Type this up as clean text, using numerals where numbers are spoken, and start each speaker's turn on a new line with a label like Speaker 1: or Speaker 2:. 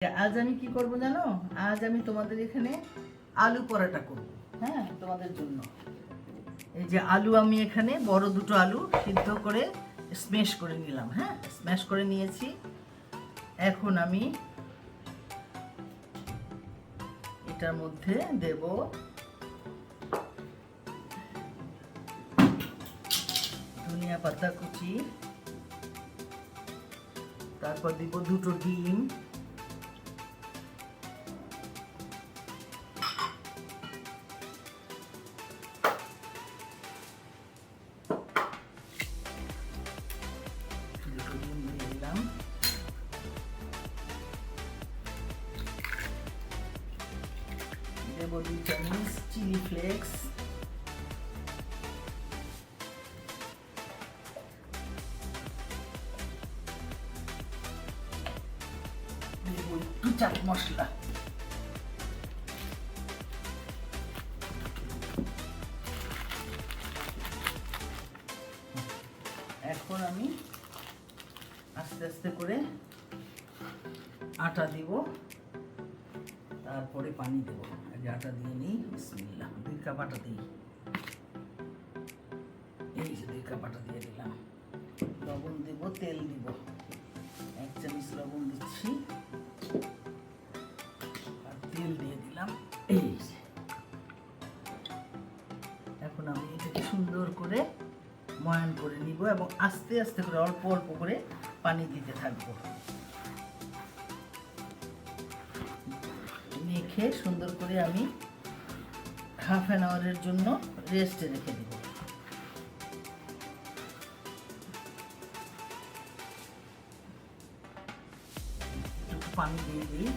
Speaker 1: আজ আমি কি করব জানো? আজ আমি তোমাদের এখানে আলু পরোটা করব। হ্যাঁ, তোমাদের জন্য এই যে আলু আমি এখানে বড় দুটো আলু সিদ্ধ করে স্ম্যাশ করে নিলাম। হ্যাঁ, স্ম্যাশ করে নিয়েছি। এখন আমি এটার মধ্যে দেব ধনিয়া পাতা কুচি, তারপর দিব দুটো ডিম, দেব 2 চামচ চিলি ফ্লেক্স, দেব একটু চাট মশলা, এখন আমি আস্তে আস্তে করে আটা দিব, তারপরে পানি দেব। আগে আটা দিয়ে নিই। বিসমিল্লাহ। 2 কাপ আটা দিই। এই যে 2 কাপ আটা দিয়ে দিলাম। লবণ দেব, তেল দিব। 1 চামচ লবণ দিচ্ছি আর তেল দিয়ে দিলাম। এই যে এখন আমি এটাকে সুন্দর করে ময়ান করে নিব এবং আস্তে আস্তে করে অল্প অল্প করে পানি দিতে থাকবো। মেখে সুন্দর করে আমি হাফ অ্যান আওয়ারের জন্য রেস্টে রেখে দেব। একটু পানি দিয়ে দিই।